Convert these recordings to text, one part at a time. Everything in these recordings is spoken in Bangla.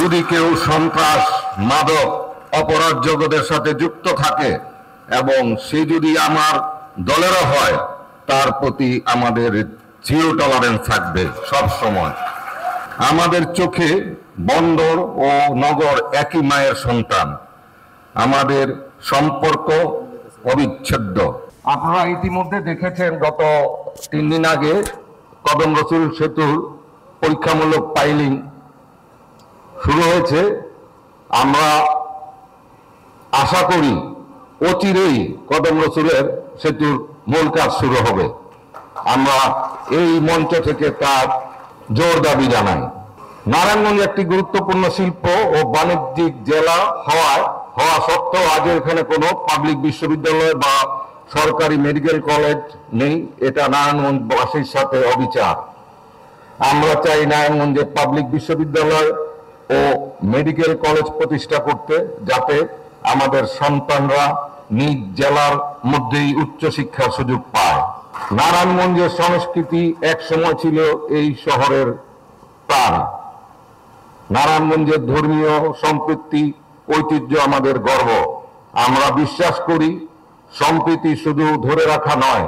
যদি কেউ সন্ত্রাস, মাদক, অপরাধ জগতের সাথে যুক্ত থাকে এবং সে যদি আমার দলেরও হয়, তার প্রতি আমাদের জিরো টলারেন্স থাকবে সব সময়। আমাদের চোখে বন্দর ও নগর একই মায়ের সন্তান, আমাদের সম্পর্ক অবিচ্ছেদ্য। আপনারা ইতিমধ্যে দেখেছেন গত 3 দিন আগে কদম রসুল সেতুর পরীক্ষামূলক পাইলিং শুরু হয়েছে। আমরা আশা করি অচিরেই কদম রসুলের সেতুর মূল কাজ শুরু হবে। আমরা এই মঞ্চ থেকে তার জোর দাবি জানাই। নারায়ণগঞ্জ একটি গুরুত্বপূর্ণ শিল্প ও বাণিজ্যিক জেলা হওয়া সত্ত্বেও আজ এখানে কোনো পাবলিক বিশ্ববিদ্যালয় বা সরকারি মেডিকেল কলেজ নেই। এটা নারায়ণগঞ্জবাসীর সাথে অবিচার। আমরা চাই নারায়ণগঞ্জে পাবলিক বিশ্ববিদ্যালয় ও মেডিকেল কলেজ প্রতিষ্ঠা করতে, যাতে আমাদের সন্তানরা নিজ জেলার মধ্যেই উচ্চশিক্ষার সুযোগ পায়। নারায়ণগঞ্জের সংস্কৃতি এক সময় ছিল এই শহরের প্রাণ। নারায়ণগঞ্জের ধর্মীয় সম্প্রীতি ঐতিহ্য আমাদের গর্ব। আমরা বিশ্বাস করি সম্প্রীতি শুধু ধরে রাখা নয়,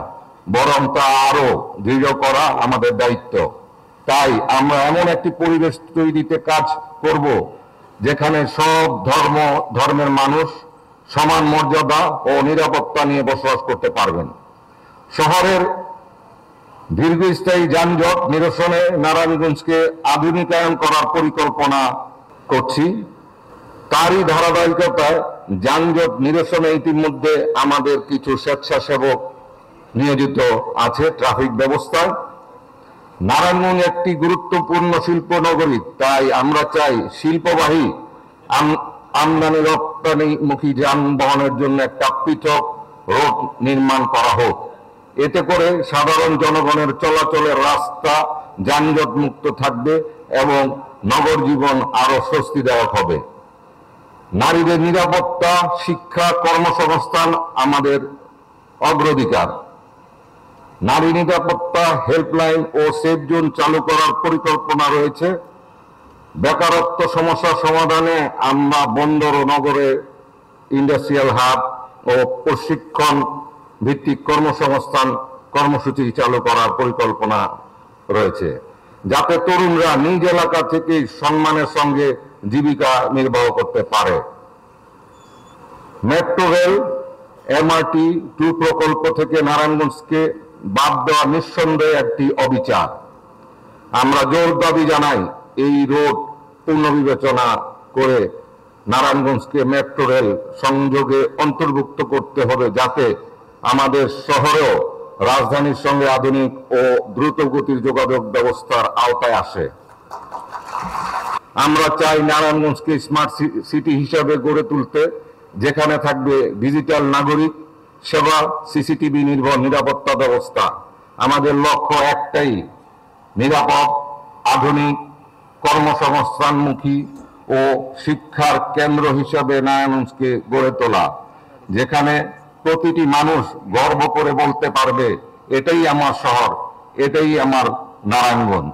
বরং তা আরো দৃঢ় করা আমাদের দায়িত্ব। তাই আমরা এমন একটি পরিবেশ তৈরিতে কাজ করব যেখানে সব ধর্মের মানুষ সমান মর্যাদা ও নিরাপত্তা নিয়ে বসবাস করতে পারবেন। শহরের দীর্ঘস্থায়ী যানজট নিরসনে নারায়ণগঞ্জকে আধুনিকায়ন করার পরিকল্পনা করছি। তারই ধারাবাহিকতায় যানজট নিরসনে ইতিমধ্যে আমাদের কিছু স্বেচ্ছাসেবক নিয়োজিত আছে ট্রাফিক ব্যবস্থায়। নারায়ণগঞ্জ একটি গুরুত্বপূর্ণ শিল্প নগরী, তাই আমরা চাই শিল্পবাহী আমদানি রপ্তানিমুখী যানবাহনের জন্য একটা পৃথক রোড নির্মাণ করা হোক। এতে করে সাধারণ জনগণের চলাচলের রাস্তা যানজট মুক্ত থাকবে এবং নগর জীবন আরো স্বস্তিদায়ক হবে। নারীদের নিরাপত্তা, শিক্ষা, কর্মসংস্থান আমাদের অগ্রাধিকার। নারী নিরাপত্তা হেল্পলাইন ও সেফ জোন চালু করার পরিকল্পনা রয়েছে। বেকারত্ব সমস্যা সমাধানে আমরা বন্দর ও নগরে ইন্ডাস্ট্রিয়াল হাব ও প্রশিক্ষণ ভিত্তিক কর্মসংস্থান কর্মসূচি চালু করার পরিকল্পনা রয়েছে, যাতে তরুণরা নিজ এলাকা থেকে সম্মানের সঙ্গে জীবিকা নির্বাহ করতে পারে। মেট্রো রেল MRT-2 প্রকল্প থেকে নারায়ণগঞ্জকে বাদ দেওয়া নিঃসন্দেহে একটি অবিচার। আমরা জোর দাবি জানাই এই রোড পুনর্বিবেচনা করে নারায়ণগঞ্জকে মেট্রো রেল সংযোগে অন্তর্ভুক্ত করতে হবে, যাতে আমাদের শহরেও রাজধানীর সঙ্গে আধুনিক ও দ্রুত গতির যোগাযোগ ব্যবস্থার আওতায় আসে। আমরা চাই নারায়ণগঞ্জকে স্মার্ট সিটি হিসাবে গড়ে তুলতে, যেখানে থাকবে ডিজিটাল নাগরিক সেবা, CCTV নির্ভর নিরাপত্তা ব্যবস্থা। আমাদের লক্ষ্য একটাই, নিরাপদ, আধুনিক, কর্মসংস্থানমুখী ও শিক্ষার কেন্দ্র হিসাবে নারায়ণগঞ্জকে গড়ে তোলা, যেখানে প্রতিটি মানুষ গর্ব করে বলতে পারবে, এটাই আমার শহর, এটাই আমার নারায়ণগঞ্জ।